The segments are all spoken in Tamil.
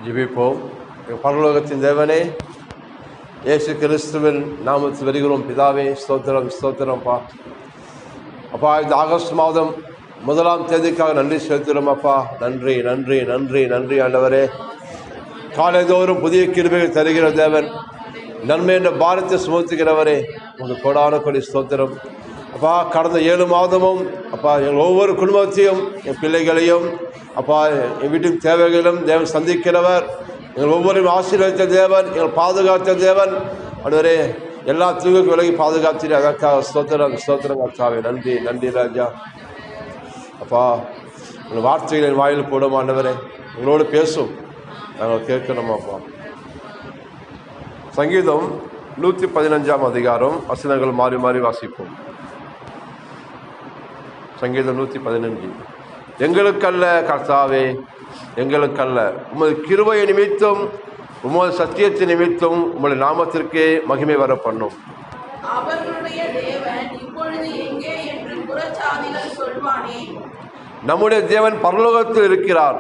ஜெபிப்போம். பரலோகத்தின் தேவனே, இயேசு கிறிஸ்துவின் நாமத்தில் வருகிறோம். பிதாவே, ஸ்தோத்திரம் ஸ்தோத்திரம்ப்பா. அப்பா, இந்த ஆகஸ்ட் மாதம் 1ஆம் தேதிக்காக நன்றி செலுத்துகிறோம் அப்பா. நன்றி நன்றி நன்றி நன்றி ஆண்டவரே. காலைதோறும் புதிய கிருபைகள் தருகிற தேவன், நன்மை என்ற பாரத்தை சுமத்துகிறவரே, உங்களுக்கு கோடான கோடி ஸ்தோத்திரம் அப்பா. கடந்த 7 மாதமும் அப்பா எங்கள் ஒவ்வொரு குடும்பத்தையும், என் பிள்ளைகளையும் அப்பா, என் வீட்டின் தேவைகளும் தேவன் சந்திக்கிறவர். எங்கள் ஒவ்வொருவரும் ஆசீர்வதித்த தேவன், எங்கள் பாதுகாத்த தேவன். ஆண்டவரே, எல்லா தீங்குக்கும் விலகி பாதுகாத்தீர். அதற்காக ஸ்தோத்திரம் ஸ்தோத்திரம் கர்த்தாவே. நன்றி நன்றி ராஜா. அப்பா, உங்கள் வார்த்தைகளின் வாயில் போடும் ஆண்டவரே, உங்களோடு பேசும், நாங்கள் கேட்கணும் அப்பா. சங்கீதம் 115ஆம் அதிகாரம் வசனங்கள் மாறி மாறி வாசிப்போம். சங்கீதம் 115. எங்களுக்கல்ல கர்த்தாவே, எங்களுக்கல்ல, உமது கிருபையை நிமித்தம், உமது சத்தியத்தை நிமித்தம் உமது நாமத்திற்கே மகிமை வர பண்ணும். நம்முடைய தேவன் பரலோகத்தில் இருக்கிறார்,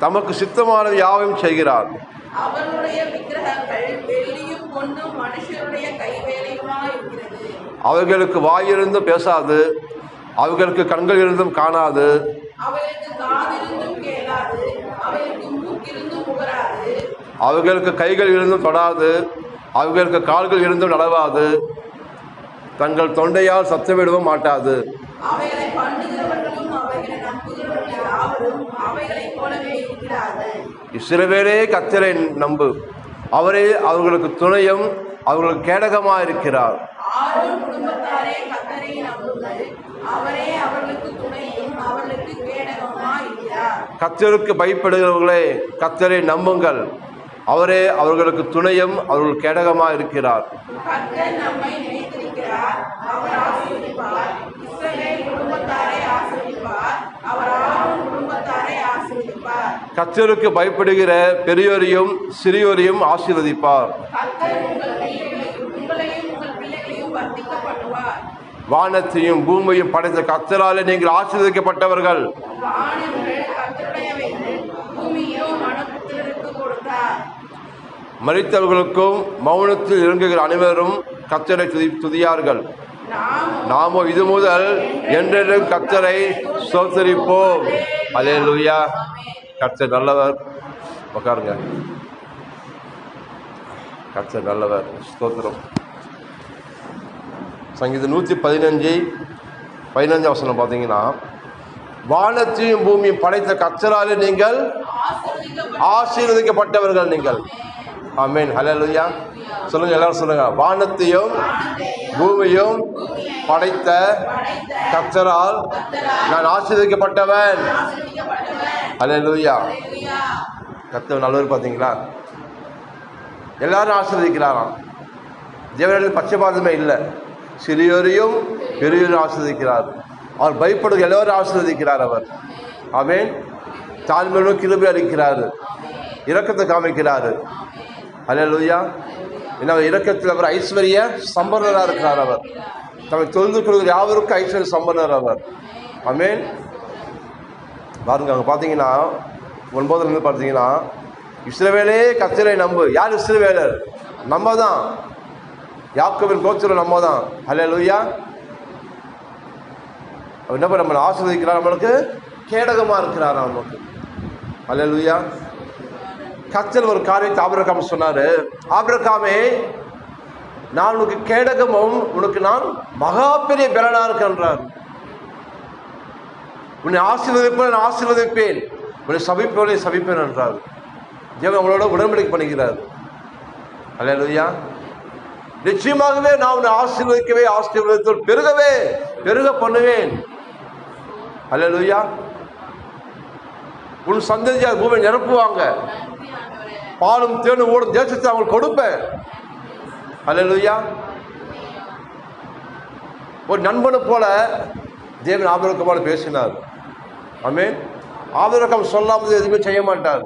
தமக்கு சித்தமான யாவையும் செய்கிறார். அவர்களுக்கு வாயிருந்தும் பேசாது, அவர்களுக்கு கண்கள் இருந்தும் காணாது, அவர்களுக்கு கைகள் இருந்தும் தொடாது, அவர்களுக்கு கால்கள் இருந்தும் நடவாது, தங்கள் தொண்டையால் சத்தமிடவும் மாட்டாது. இஸ்ரவேலே கர்த்தரை நம்பு, அவரே அவர்களுக்கு துணையும் அவர்களுக்கு கேடகமாக இருக்கிறார். கர்த்தருக்கு பயப்படுகிறவர்களே, கர்த்தரை நம்புங்கள், அவரே அவர்களுக்கு துணையும் அவர்கள் கேடகமாக இருக்கிறார். கர்த்தருக்கு பயப்படுகிற பெரியோரையும் சிறியோரையும் ஆசீர்வதிப்பார். வானத்தையும் பூமியையும் படைத்த கர்த்தராலே நீங்கள் ஆசீர்வதிக்கப்பட்டவர்கள். மரித்தவர்களுக்கும் மௌனத்தில் இறங்குகிற அனைவரும் கர்த்தரை துதியார்கள். நாமோ இது முதல் என்றென்றும் கர்த்தரை ஸ்தோத்திரிப்போம். அல்லேலூயா. கர்த்தர் நல்லவர். உட்காருங்க. கர்த்தர் நல்லவர். ஸ்தோத்திரம். சங்கீதம் 115 வசனம் பார்த்தீங்கன்னா, வானத்தையும் பூமியும் படைத்த கர்த்தராலே நீங்கள் ஆசீர்வதிக்கப்பட்டவர்கள் நீங்கள். ஆமென். ஹல்லேலூயா. சொல்லுங்க, எல்லாரும் சொல்லுங்க. வானத்தையும் பூமியும் படைத்த கர்த்தரால் நான் ஆசீர்வதிக்கப்பட்டவன். ஹல்லேலூயா. கர்த்தர் நல்லவர். பார்த்தீங்களா? எல்லாரும் ஆசீர்வதிக்கிறாராம். தேவனுடைய பட்சபாதமே இல்லை. சிறியோரையும் பெரியோரையும் ஆசீர்வதிக்கிறார். அவர் பயப்படுகிற எல்லோரும் ஆசீர்வதிக்கிறார் அவர். ஆமென். தாழ்மையோடு கிருபை அளிக்கிறாரு, இரக்கத்தை காமிக்கிறாரு. அல்லேலூயா. என்ன இரக்கத்தில் அவர் ஐஸ்வர்ய சம்பன்னராக இருக்கிறார். அவர் தம்மை தொழுது கொள்கிற யாவருக்கும் ஐஸ்வர்ய சம்பன்னர் அவர். ஆமென். பாருங்க, அங்கே பார்த்தீங்கன்னா 9 பார்த்தீங்கன்னா, இஸ்ரவேலே கர்த்தரை நம்பு. யார் இஸ்ரவேலர்? நம்ம தான். யாக்கோபின் கோத்திரம் நம்ம தான். அல்லேலூயா. என்ன பண்ண, நம்மளை ஆசீர்வதிக்கிறார், நம்மளுக்கு கேடகமாக இருக்கிறார் நமக்கு. அல்லேலூயா. கர்த்தர் ஒரு காரியத்தை ஆபிரகாம் சொன்னார். ஆபிரகாமே, நான் உனக்கு கேடகமும் உனக்கு நான் மகா பெரிய பலனா இருக்கின்றார். உன்னை ஆசீர்வதிப்பேன், நான் ஆசீர்வதிப்பேன், உன்னை சபிப்பவனை சபிப்பேன் என்றார். தேவன் அவங்களோட உடன்படிக்கை பண்ணுகிறார். அல்லேலூயா. நிச்சயமாகவே நான் உன்னை ஆசீர்வதிக்கவே ஆசீர்வதித்தோடு பெருகவே பெருக பண்ணுவேன். அல்லேலூயா. உன் சந்ததியார் பூமியை நிரப்புவாங்க, பாலும் தேனும் ஓடும் தேசத்தை அவங்களுக்கு கொடுப்பேன். அல்லேலூயா. ஒரு நண்பனை போல தேவன் ஆபிரகாமோடு பேசினார். ஆமென். ஆபிரகாம் சொல்லாமல் எதுவுமே செய்ய மாட்டார்.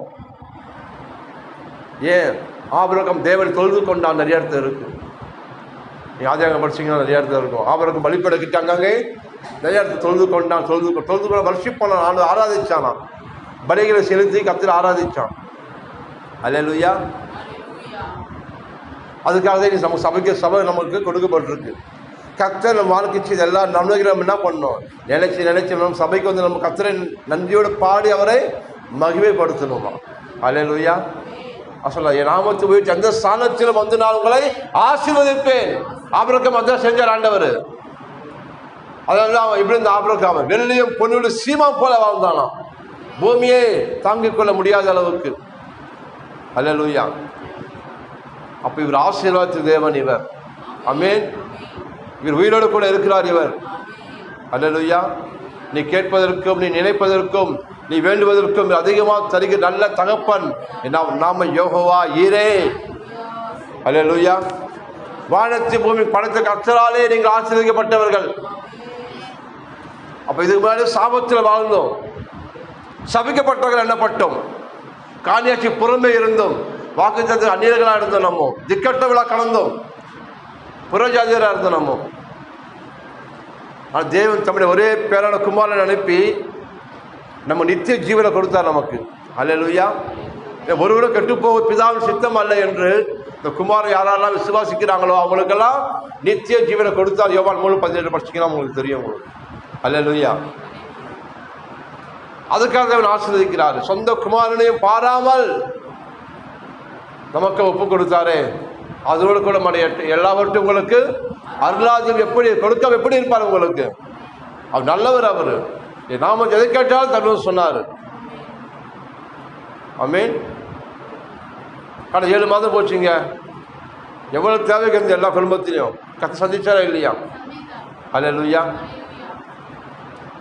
ஏன்? ஆபிரகாம் தேவனை தொழுது கொண்டான். நிறைய இடத்துல இருக்கு. நீ ஆதியாகமம் படிச்சீங்கன்னா நிறைய இடத்துல இருக்கும். ஆபிரகாம் பலிபீடத்துக்கு அங்கங்கே நிறைய இடத்துல தொழுது கொண்டான். தொழுது கொண்டு வர்ஷிப் பண்ணான், ஆராதிச்சானான். பலிகளை செலுத்தி கர்த்தரை ஆராதிச்சான். அல்லேலூயா. அதுக்காக தான் நம்ம சபை நமக்கு கொடுக்கப்பட்டிருக்கு. கர்த்தர் நம்ம வாழ்க்கை எல்லா நன்மைகளும் என்ன பண்ணணும், நினைச்சு நம்ம சபைக்கு வந்து நம்ம கர்த்தரை நன்றியோடு பாடி அவரை மகிமைப்படுத்தணுமா. அல்லேலூயா. அசலா என் நாமத்து போயிட்டு எந்த ஸ்தானத்திலும் வந்து நான் உங்களை ஆசீர்வதிப்பேன். ஆபிரகாம் அதான் செஞ்சார் ஆண்டவர். அதெல்லாம் இப்படி இருந்த ஆபிரகாம் வெள்ளியும் பொன்னும் சீமா போல வாழ்ந்தானா, பூமியே தாங்கிக் கொள்ள முடியாத அளவுக்கு. அல்லேலூயா. அப்ப இவர் ஆசீர்வாத தேவன் இவர். ஆமென். இவர் உயிரோடு கூட இருக்கிறார் இவர். அல்லேலூயா. நீ கேட்பதற்கும் நீ நினைப்பதற்கும் நீ வேண்டுவதற்கும் அதிகமாக தருகிற நல்ல தகப்பன் நாம யெகோவா ஈரே. அல்லேலூயா. வானத்து பூமி படைத்த கர்த்தராலே நீங்கள் ஆசீர்வதிக்கப்பட்டவர்கள். அப்ப இதுக்கு முன்னாடி சாபத்தில் வாழ்ந்தோம், சபிக்கப்பட்டவர்கள் எண்ணப்பட்டோம், காணியாட்சி புறமே இருந்தோம், வாக்குத்தத்தத்துக்கு அந்நியர்களாக இருந்தோம், நம்ம திக்கட்டவர்களாக கடந்தோம், புறஜாதியராக இருந்தோம் நம்ம. ஆனால் தேவன் தம்முடைய ஒரே பேரான குமாரனை அனுப்பி நம்ம நித்திய ஜீவனை கொடுத்தார் நமக்கு. அல்லேலூயா. ஒருவரும் கெட்டுப்போவது பிதாவின் சித்தம் அல்ல என்று இந்த குமாரன் யாரெல்லாம் விசுவாசிக்கிறாங்களோ அவங்களுக்கெல்லாம் நித்திய ஜீவனை கொடுத்தார். யோவான் 3:17 படிச்சிங்கன்னா உங்களுக்கு தெரியும் உங்களுக்கு. அல்லேலூயா. அதுக்காக அவன் ஆசீர்வதிக்கிறார். சொந்த குமாரனையும் பாராமல் நமக்கு ஒப்பு கொடுத்தாரே, அதோடு கூட எல்லாவற்றையும் உங்களுக்கு அருளாதியம் எப்படி கொடுக்க எப்படி இருப்பார் உங்களுக்கு. அவர் நல்லவர். அவர் நாம எதை கேட்டாலும் தருவது சொன்னார். ஆமென். கடந்த 7 மாதம் போச்சுங்க. எவ்வளவு தேவைக்கு இருந்த எல்லா குடும்பத்திலையும் கத்த சந்திச்சாரா இல்லையா. அல்லேலூயா.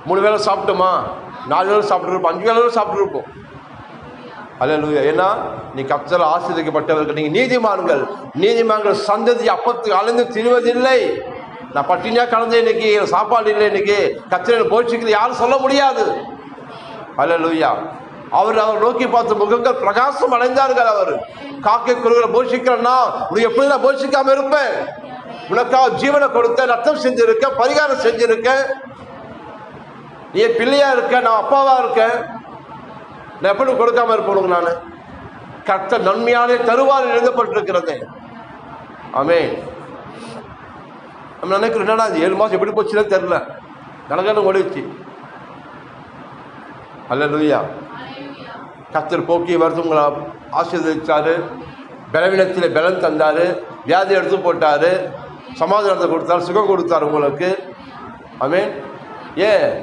3 வேளை சாப்பிட்டோமா, 4 வேளை சாப்பிட்டுருப்போம், 5 வேளை சாப்பிட்டுருப்போம். அல்லேலூயா. ஏன்னா நீ கர்த்தரால் ஆசீர்வதிக்கப்பட்டவர்கள், நீங்க நீதிமான்கள் சந்ததி அப்பத்துக்கு அலைந்து திரிவதில்லை. நான் பட்டினியா கலந்து இன்னைக்கு சாப்பாடு இல்லை, இன்னைக்கு கர்த்தரை போஷிக்கிறது யாரும் சொல்ல முடியாது. அல்லேலூயா. அவர் நோக்கி பார்த்த முகங்கள் பிரகாசம் அடைந்தார்கள். அவர் காக்கை குருகளை போஷிக்கிறன்னா உனக்கு எப்படி நான் போஷிக்காம இருப்பேன், உனக்காக ஜீவனை கொடுத்த, ரத்தம் செஞ்சிருக்க, பரிகாரம் செஞ்சிருக்க, நீ பிள்ளையா இருக்க, நான் அப்பாவா இருக்கேன், நான் எப்படி கொடுக்காம இருப்பேன். நான் கர்த்தர் நன்மையான தருவார் எழுதப்பட்டிருக்கிறது. ஆமென். நம்ம நினைக்கிறோம் என்னடா 7 மாதம் எப்படி போச்சுன்னு தெரியல, கணக்கான ஓடிச்சு. அல்லேலூயா. கர்த்தர் போக்கிய வருஷம் உங்களை ஆசீர்வதிச்சாரு, பலவீனத்தில் பலன் தந்தாரு, வியாதி எடுத்து போட்டாரு, சமாதானத்தை கொடுத்தாரு, சுகம் கொடுத்தாரு உங்களுக்கு. ஆமென்.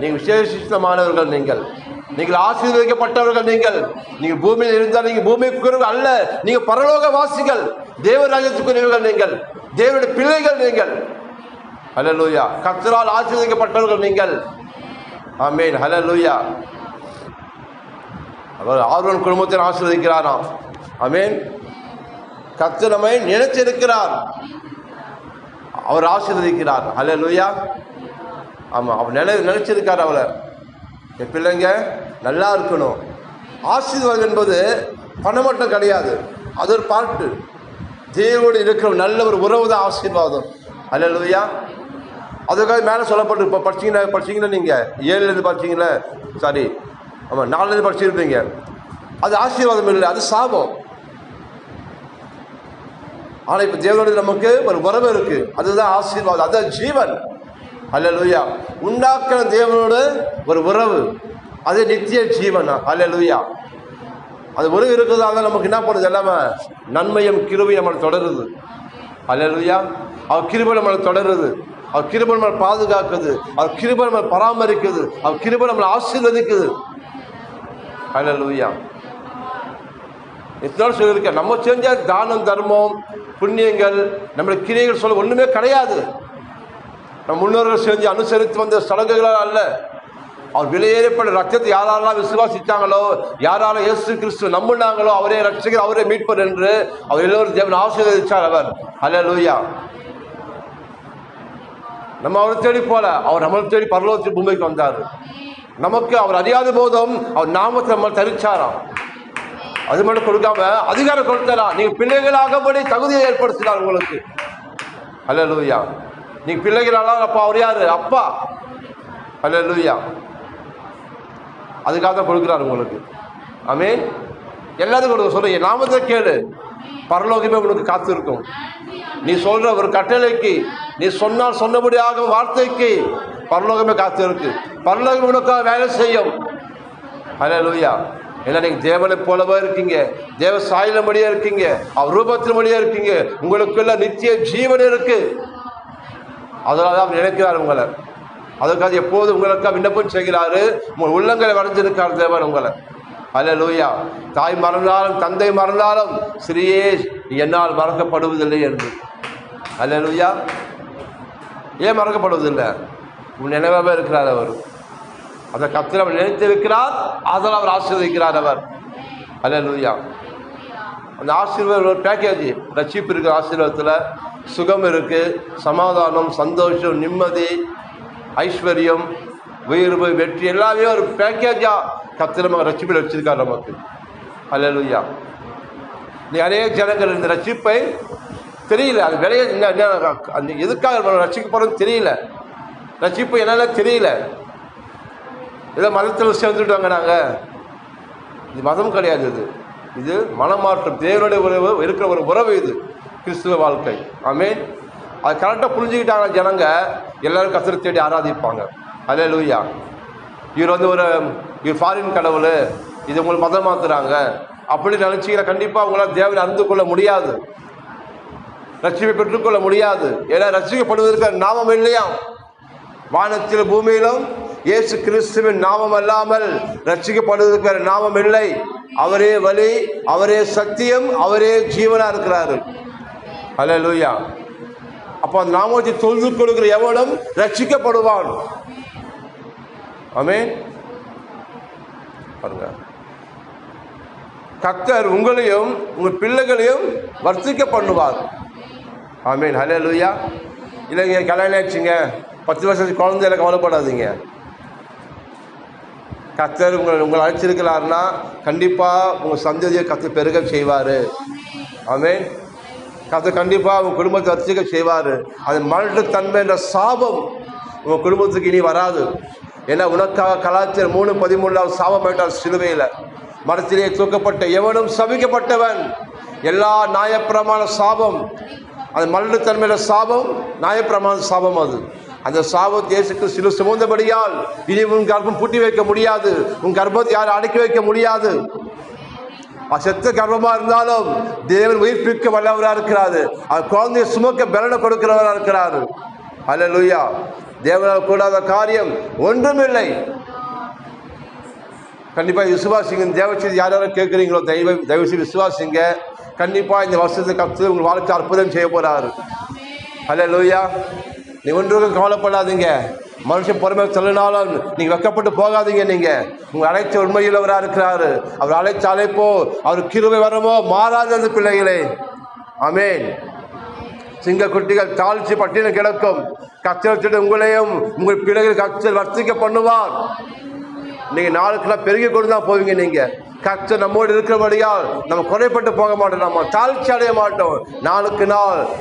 நீங்கள் விசேஷமானவர்கள், நீங்கள் ஆசீர்வதிக்கப்பட்டவர்கள். நீங்கள் பூமியில் இருந்தால் நீங்கள் பூமிக்குரியவர்கள் அல்ல, நீங்கள் பரலோக வாசிகள், தேவராஜ்யத்துக்குரியவர்கள், நீங்கள் தேவனுடைய பிள்ளைகள். நீங்கள் ஹல்லேலூயா. கர்த்தரால் ஆசீர்வதிக்கப்பட்டவர்கள் நீங்கள். ஆமென். ஹல்லேலூயா. அவர் ஆரோன் குடும்பத்தை ஆசீர்வதிக்கிறாராம். ஆமென். கர்த்தர் நம்மை நினைச்சிருக்கிறார், அவர் ஆசீர்வதிக்கிறார். ஹல்லேலூயா. ஆமாம், அவர் நினைச்சிருக்கார். அவளை என் பிள்ளைங்க நல்லா இருக்கணும். ஆசீர்வாதம் என்பது பணம் மட்டும் கிடையாது, அது ஒரு பாட்டு. தேவனோடு இருக்கிற நல்ல ஒரு உறவு தான் ஆசீர்வாதம். அல்லேலூயா. அதுக்காக மேலே சொல்லப்பட்டு இப்போ படிச்சிங்கன்னா நீங்கள் 7லேருந்து படிச்சிங்களே, சாரி ஆமாம் 4லேருந்து படிச்சிருப்பீங்க. அது ஆசீர்வாதம் இல்லை, அது சாபம். ஆனால் இப்போ தேவனோடு நமக்கு ஒரு உறவு இருக்குது, அதுதான் ஆசீர்வாதம், அதுதான் ஜீவன். அல்லேலூயா. உண்டாக்கின தேவனோடு ஒரு உறவு, அது நித்திய ஜீவன். அல்லேலூயா. அது உறவு இருக்கிறதால நமக்கு என்ன பண்ணுது, எல்லாமே நன்மையும் கிருபையும் நம்மளை தொடருது. அல்லேலூயா. அவர் கிருபை நம்மளை தொடருது, அவர் கிருபை நம்மளை பாதுகாக்குது, அவர் கிருபை நம்மளை பராமரிக்குது, அவர் கிருபை நம்மளை ஆசீர்வதிக்குது. அல்லேலூயா. எத்தனை சொல்லியிருக்க, நம்ம செஞ்ச தானம் தர்மம் புண்ணியங்கள் நம்மளுடைய கிரியைகள் சொல்ல ஒன்றுமே கிடையாது. நம் முன்னோர்கள் செஞ்சு அனுசரித்து வந்த சடங்குகளால் அல்ல. அவர் விலையேறப்பட்ட ரத்தத்தை யாரெல்லாம் விசுவாசித்தாங்களோ, யாராலும் இயேசு கிறிஸ்து நம்பினாங்களோ, அவரே ரட்சகர், அவரே மீட்பர் என்று அவர் எல்லோரும் தேவன் ஆசீர்வதித்தார். அவர் அல்லேலூயா. நம்ம அவரை தேடி போல, அவர் நம்மளை தேடி பரலோகத்தில் பூமிக்கு வந்தார். நமக்கு அவர் அறியாத போதும் அவர் நாமத்தை நம்ம தரிச்சாராம். அது மட்டும் கொடுக்காம அதிகாரம் கொடுத்தாரா, நீங்க பிள்ளைகளாகபடி தகுதியை ஏற்படுத்தினார் உங்களுக்கு. அல்லேலூயா. நீங்க பிள்ளைகளாக, அப்பா அவர் யாரு, அப்பா. அல்லேலூயா. அதுக்காக தான் கொடுக்குறாரு உங்களுக்கு. ஆமென். எல்லாத்துக்கும் சொல்றீங்க, நாமத்தை கேளு, பரலோகமே உனக்கு காத்திருக்கும். நீ சொல்ற ஒரு கட்டளைக்கு, நீ சொன்னால் சொன்னபடியாக வார்த்தைக்கு பரலோகமே காத்திருக்கு. பரலோகம் உனக்காக வேலை செய்யும். ஹல்லேலூயா. ஏன்னா நீங்கள் தேவனை போலவே இருக்கீங்க, தேவ சாயலபடியே இருக்கீங்க, அவர் ரூபத்தின்படியே இருக்கீங்க, உங்களுக்குள்ள நித்திய ஜீவன் இருக்கு. அதனால தான் அவர் நினைக்கிறார் உங்களை. அதற்காக எப்போது உங்களுக்காக விண்ணப்பம் செய்கிறாரு. உங்கள் உள்ளங்களை வரைஞ்சிருக்கார் தேவன் உங்களை. ஹல்லேலூயா. தாய் மறந்தாலும் தந்தை மறந்தாலும் சிறியே என்னால் மறக்கப்படுவதில்லை என்று. ஹல்லேலூயா. ஏன் மறக்கப்படுவதில்லை? உன் நினைவாகவே இருக்கிறார் அவர். அந்த கர்த்தர் அவர் நினைத்திருக்கிறார், அதனால் அவர் ஆசீர்வதிக்கிறார் அவர். ஹல்லேலூயா. அந்த ஆசீர்வாதம் ஒரு பேக்கேஜ். ரட்சிப்பு இருக்கிற ஆசீர்வாதத்தில் சுகம் இருக்குது, சமாதானம், சந்தோஷம், நிம்மதி, ஐஸ்வர்யம், உயர்வு, வெற்றி எல்லாமே ஒரு பேக்கேஜாக கர்த்தர் நம்ம ரட்சிப்பில் வச்சிருக்கார் நமக்கு. ஹல்லேலூயா. நீ அநேக ஜனங்கள் இந்த ரட்சிப்பை தெரியல, அது விலையை அந்த எதுக்காக ரட்சிக்கப்படுறது தெரியல, ரட்சிப்பு என்னென்ன தெரியல. ஏதோ மதத்தில் சேர்ந்துட்டாங்க. நாங்கள் இது மதம் கிடையாது, இது மனமாற்றம், தேவனுடைய உறவு இருக்கிற ஒரு உறவு. இது கிறிஸ்துவ வாழ்க்கை. ஆமென். அது கரெக்டாக புரிஞ்சுக்கிட்டாங்க ஜனங்க, எல்லோரும் கர்த்தரை தேடி ஆராதிப்பாங்க. ஹல்லேலூயா. இவர் ஒரு ஃபாரின் கடவுள், இது உங்களுக்கு மதம் மாற்றுறாங்க அப்படி நினச்சிக்கிற கண்டிப்பாக உங்களால் தேவனை அறிந்து கொள்ள முடியாது, ரட்சிப்பை பெற்றுக்கொள்ள முடியாது. ஏன்னா ரட்சிக்கப்படுவதற்கு நாமம் இல்லையா? வானத்தில் பூமியிலும் இயேசு கிறிஸ்துவின் நாமம் அல்லாமல் ரட்சிக்கப்படுவதற்கு நாமம் இல்லை. அவரே வழி, அவரே சத்தியம், அவரே ஜீவனா இருக்கிறாரு. ஹல்லேலூயா. அப்போ அந்த நாமத்தை தொழுது கொடுக்கிற எவனும் ரட்சிக்கப்படுவான். ஆமென். பாருங்க, கர்த்தர் உங்களையும் உங்கள் பிள்ளைகளையும் வர்த்திக்க பண்ணுவார். ஆமென். ஹல்லேலூயா. இல்லைங்க கல்யாணம் ஆச்சுங்க, 10 வருஷத்துக்கு குழந்தையில கவலைப்படாதீங்க. கர்த்தர் உங்களை அழைச்சிருக்கிறாருன்னா கண்டிப்பாக உங்கள் சந்ததியை கர்த்தர் பெருக செய்வார். ஆமென். கர்த்தர் கண்டிப்பாக உங்கள் குடும்பத்தை வர்த்திக்க செய்வார். அது மலட்டுத்தன்மை என்ற சாபம் உங்கள் குடும்பத்துக்கு இனி வராது. ஏன்னா உனக்காக கலாச்சாரம் 3:13 சாபம் ஆயிட்டார் சிலுவையில். மரத்திலே தூக்கப்பட்ட எவனும் சபிக்கப்பட்டவன். எல்லா நியாயப்பிரமாண சாபம், அது மலட்டுத்தன்மையில சாபம், நியாயப்பிரமாண சாபம். அது அந்த சாபத்தை இயேசு கிறிஸ்து சிலுவை சுமந்தபடியால் இனி உன் கர்ப்பம் பூட்டி வைக்க முடியாது, உன் கர்ப்பத்தை யாரும் அடக்கி வைக்க முடியாது. செத்த கர்ப்பமாக இருந்தாலும் தேவன் உயிர்ப்பிக்க வல்லவராக இருக்கிறாரு. அது குழந்தைய சுமக்க பலனை கொடுக்கிறவராக இருக்கிறாரு. ஹல்லேலூயா. தேவனால் கூடாத காரியம் ஒன்றுமில்லை. கண்டிப்பாக விசுவாசிங்க. தேவ செய்தி யார் யாரும் கேட்குறீங்களோ தயவு செய்து விசுவாசிங்க. கண்டிப்பாக இந்த வருஷத்துக்கு கர்த்தர் உங்கள் வாழ்க்கை அற்புதம் செய்ய போகிறாரு. ஹல்லேலூயா. நீ ஒன்றுக்கும் கவலைப்படாதீங்க. மனுஷன் பொறுமை சொல்லினாலும் நீங்கள் வெக்கப்பட்டு போகாதீங்க. நீங்கள் உங்கள் அழைச்ச உண்மையுள்ளவராக இருக்கிறாரு. அவர் அழைச்ச அழைப்போ, அவர் கிருபை வரமோ மாறாதது பிள்ளைகளே. ஆமென். சிங்க குட்டிகள் தாழ்ச்சி பட்டின கிடக்கும். கர்த்தர் உங்களையும் உங்கள் பிள்ளைகள் கர்த்தர் வர்த்திக்க பண்ணுவார். நீங்கள் நாளுக்கெல்லாம் பெருகி கொண்டு தான் போவீங்க. நீங்கள் கர்த்தர் நம்மோடு இருக்கிறபடியால் நம்ம குறைப்பட்டு போக மாட்டோம், நம்ம தாழ்ச்சி அடைய மாட்டோம்.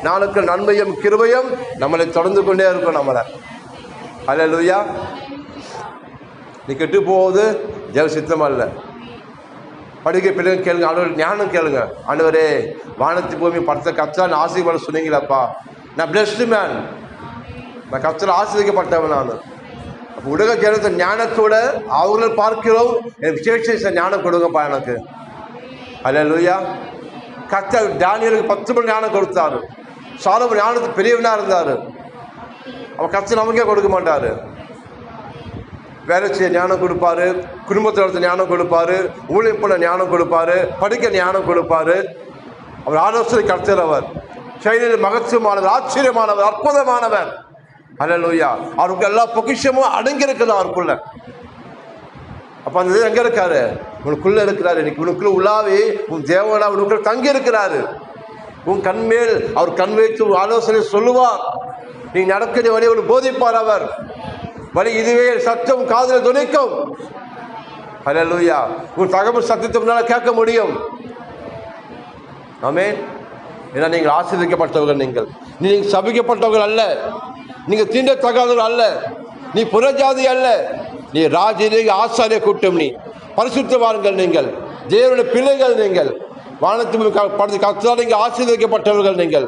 நாளுக்கு நன்மையும் கிருபையும் நம்மளை தொடர்ந்து கொண்டே இருக்கும் நம்மளை. ஹல்லேலூயா. நீ கெட்டு போவது தேவ சித்தம் அல்ல. படிக்க பிள்ளைங்க கேளுங்க, ஆண்டவர் ஞானம் கேளுங்க. ஆண்டவரே, வானத்து பூமி படுத்த கர்த்தர் ஆசீர்வாதம் சொன்னீங்களப்பா. நான் பிளஸ்டு மேன், நான் கர்த்தர் ஆசீர்வதிக்கப்பட்டவன். நான் அப்போ உலக ஜனத்தை ஞானத்தோட அவங்கள பார்க்கிறோம். எனக்கு விசேஷ ஞானம் கொடுங்கப்பா எனக்கு. ஹல்லேலூயா. கர்த்தர் தானியேலுக்கு 10 மணி ஞானம் கொடுத்தாரு. சாலமோன் ஞானத்துக்கு பெரியவனாக இருந்தார். அவன் கர்த்தர் நமக்கே கொடுக்க மாட்டார். வேலை செய்ய ஞானம் கொடுப்பாரு, குடும்பத்தில் ஞானம் கொடுப்பாரு, ஊழியம் பண்ண ஞானம் கொடுப்பாரு, படிக்க ஞானம் கொடுப்பாரு. அவர் ஆலோசனை கர்த்தர். அவர் செயலில் மகத்துவமானவர், ஆச்சரியமானவர், அற்புதமானவர். ஹல்லேலூயா. அவருக்கு எல்லா பொக்கிஷமும் அடங்கி இருக்குது அவருக்குள்ள. அப்போ அந்த எங்கே இருக்காரு? உனக்குள்ளே இருக்கிறாரு. இன்னைக்கு உனக்குள்ள உள்ளாவே உன் தேவனா உனக்குள்ள தங்கி இருக்கிறாரு. உன் கண்மேல் அவர் கண் வைத்து ஆலோசனை சொல்லுவார். நீ நடக்கிற வழி ஒரு போதிப்பார். அவர் வழி இதுவே சத்தம் காதில் துணிக்கும். ஹல்லேலூயா. உன் தகவல் சத்தத்தை முன்னால் கேட்க முடியும். ஆமென். ஏன்னா நீங்கள் ஆசீர்வதிக்கப்பட்டவர்கள். நீங்கள் சபிக்கப்பட்டவர்கள் அல்ல, நீங்கள் தீண்டத்தகாதவர்கள் அல்ல, நீ புறஜாதி அல்ல, நீ ராஜரீக ஆசாரிய கூட்டம், நீ பரிசுத்தவான்கள். நீங்கள் தேவனுடைய பிள்ளைகள் நீங்கள். வானத்து படுத்து கர்த்தரால் நீங்கள் ஆசீர்வதிக்கப்பட்டவர்கள் நீங்கள்.